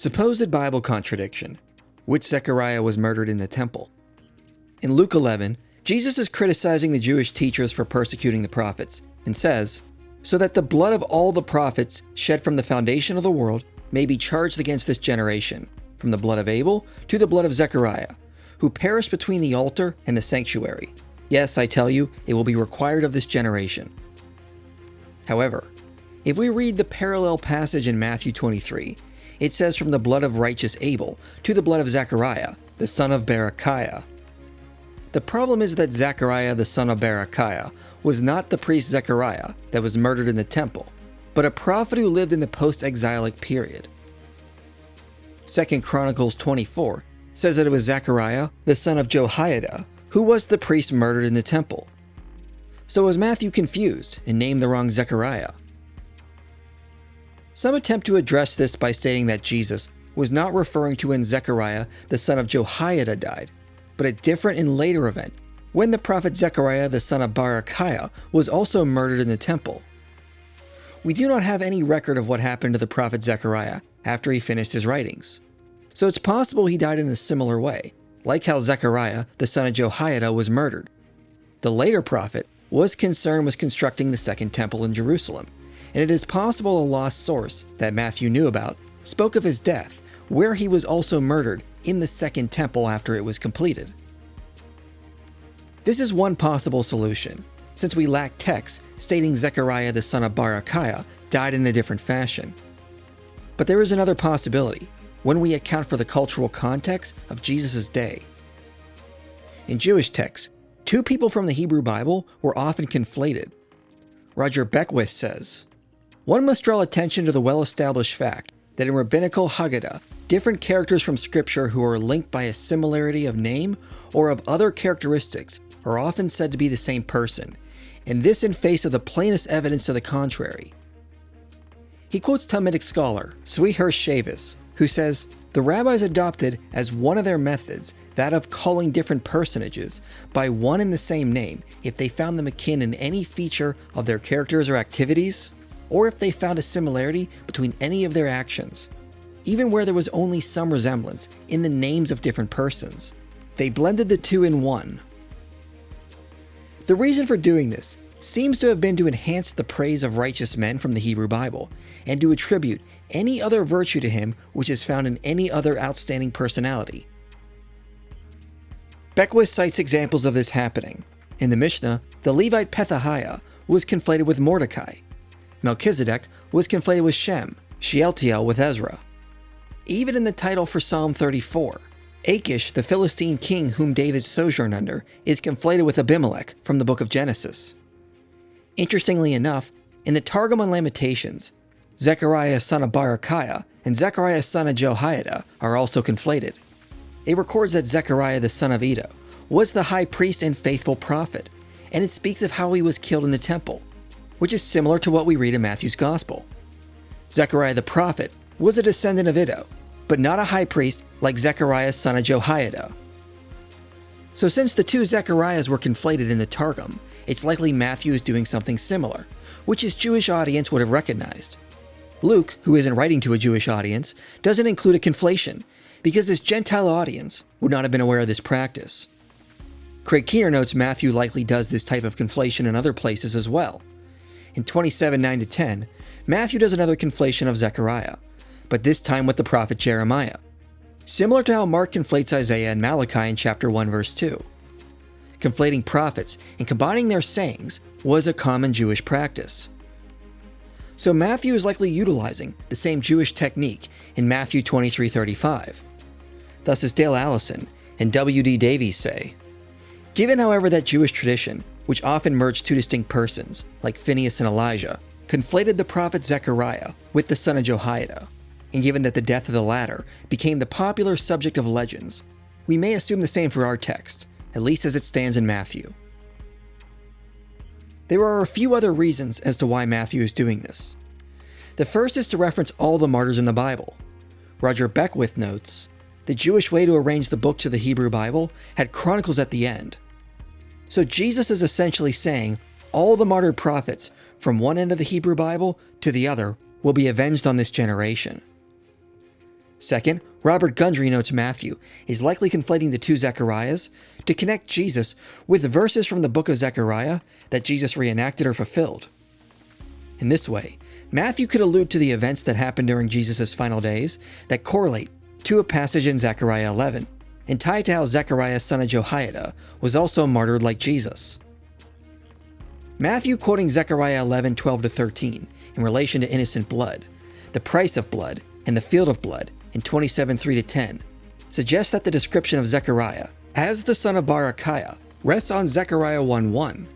Supposed Bible contradiction. Which Zechariah was murdered in the temple? In Luke 11, Jesus is criticizing the Jewish teachers for persecuting the prophets and says, "So that the blood of all the prophets shed from the foundation of the world may be charged against this generation, from the blood of Abel to the blood of Zechariah, who perished between the altar and the sanctuary. Yes, I tell you, it will be required of this generation." However, if we read the parallel passage in Matthew 23, it says from the blood of righteous Abel to the blood of Zechariah, the son of Barachiah. The problem is that Zechariah, the son of Barachiah, was not the priest Zechariah that was murdered in the temple, but a prophet who lived in the post-exilic period. 2 Chronicles 24 says that it was Zechariah, the son of Jehoiada, who was the priest murdered in the temple. So was Matthew confused and named the wrong Zechariah? Some attempt to address this by stating that Jesus was not referring to when Zechariah, the son of Jehoiada, died, but a different and later event, when the prophet Zechariah, the son of Barachiah, was also murdered in the temple. We do not have any record of what happened to the prophet Zechariah after he finished his writings, so it's possible he died in a similar way, like how Zechariah, the son of Jehoiada, was murdered. The later prophet was concerned with constructing the second temple in Jerusalem, and it is possible a lost source that Matthew knew about spoke of his death, where he was also murdered in the second temple after it was completed. This is one possible solution, since we lack texts stating Zechariah the son of Barachiah died in a different fashion. But there is another possibility, when we account for the cultural context of Jesus' day. In Jewish texts, two people from the Hebrew Bible were often conflated. Roger Beckwith says, "One must draw attention to the well-established fact that in rabbinical Haggadah, different characters from Scripture who are linked by a similarity of name or of other characteristics are often said to be the same person, and this in face of the plainest evidence to the contrary." He quotes Talmudic scholar Zvi Shavis, who says, "The rabbis adopted as one of their methods that of calling different personages by one and the same name if they found them akin in any feature of their characters or activities, or if they found a similarity between any of their actions, even where there was only some resemblance in the names of different persons. They blended the two in one." The reason for doing this seems to have been to enhance the praise of righteous men from the Hebrew Bible, and to attribute any other virtue to him which is found in any other outstanding personality. Beckwith cites examples of this happening. In the Mishnah, the Levite Pethahiah was conflated with Mordecai. Melchizedek was conflated with Shem, Shealtiel with Ezra. Even in the title for Psalm 34, Achish, the Philistine king whom David sojourned under, is conflated with Abimelech from the book of Genesis. Interestingly enough, in the Targum on Lamentations, Zechariah son of Barachiah and Zechariah son of Jehoiada are also conflated. It records that Zechariah the son of Iddo was the high priest and faithful prophet, and it speaks of how he was killed in the temple, which is similar to what we read in Matthew's Gospel. Zechariah the prophet was a descendant of Iddo, but not a high priest like Zechariah son of Jehoiada. So since the two Zechariahs were conflated in the Targum, it's likely Matthew is doing something similar, which his Jewish audience would have recognized. Luke, who isn't writing to a Jewish audience, doesn't include a conflation, because his Gentile audience would not have been aware of this practice. Craig Keener notes Matthew likely does this type of conflation in other places as well. In 27:9-10, Matthew does another conflation of Zechariah, but this time with the prophet Jeremiah, similar to how Mark conflates Isaiah and Malachi in chapter 1 verse 2. Conflating prophets and combining their sayings was a common Jewish practice. So Matthew is likely utilizing the same Jewish technique in Matthew 23:35. Thus as Dale Allison and W.D. Davies say, "Given, however, that Jewish tradition, which often merged two distinct persons, like Phinehas and Elijah, conflated the prophet Zechariah with the son of Jehoiada, and given that the death of the latter became the popular subject of legends, we may assume the same for our text, at least as it stands in Matthew." There are a few other reasons as to why Matthew is doing this. The first is to reference all the martyrs in the Bible. Roger Beckwith notes, "The Jewish way to arrange the book to the Hebrew Bible had Chronicles at the end. So Jesus is essentially saying all the martyred prophets from one end of the Hebrew Bible to the other will be avenged on this generation." Second, Robert Gundry notes Matthew is likely conflating the two Zechariahs to connect Jesus with verses from the book of Zechariah that Jesus reenacted or fulfilled. In this way, Matthew could allude to the events that happened during Jesus' final days that correlate to a passage in Zechariah 11, and tie to how Zechariah, son of Jehoiada, was also martyred like Jesus. Matthew, quoting Zechariah 11:12-13 in relation to innocent blood, the price of blood, and the field of blood in 27:3-10, suggests that the description of Zechariah as the son of Barachiah rests on Zechariah 1:1.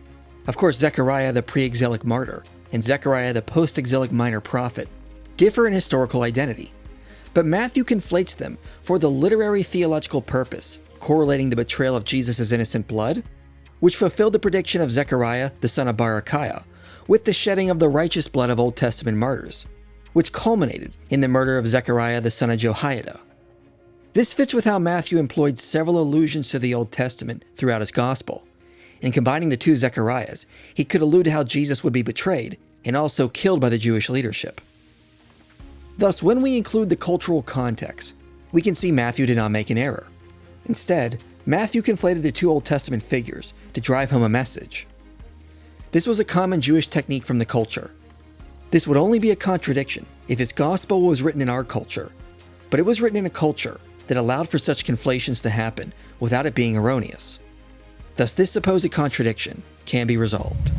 Of course, Zechariah the pre-exilic martyr and Zechariah the post-exilic minor prophet differ in historical identity, but Matthew conflates them for the literary theological purpose, correlating the betrayal of Jesus' innocent blood, which fulfilled the prediction of Zechariah the son of Barachiah, with the shedding of the righteous blood of Old Testament martyrs, which culminated in the murder of Zechariah the son of Jehoiada. This fits with how Matthew employed several allusions to the Old Testament throughout his gospel. In combining the two Zechariahs, he could allude to how Jesus would be betrayed and also killed by the Jewish leadership. Thus, when we include the cultural context, we can see Matthew did not make an error. Instead, Matthew conflated the two Old Testament figures to drive home a message. This was a common Jewish technique from the culture. This would only be a contradiction if his gospel was written in our culture, but it was written in a culture that allowed for such conflations to happen without it being erroneous. Thus, this supposed contradiction can be resolved.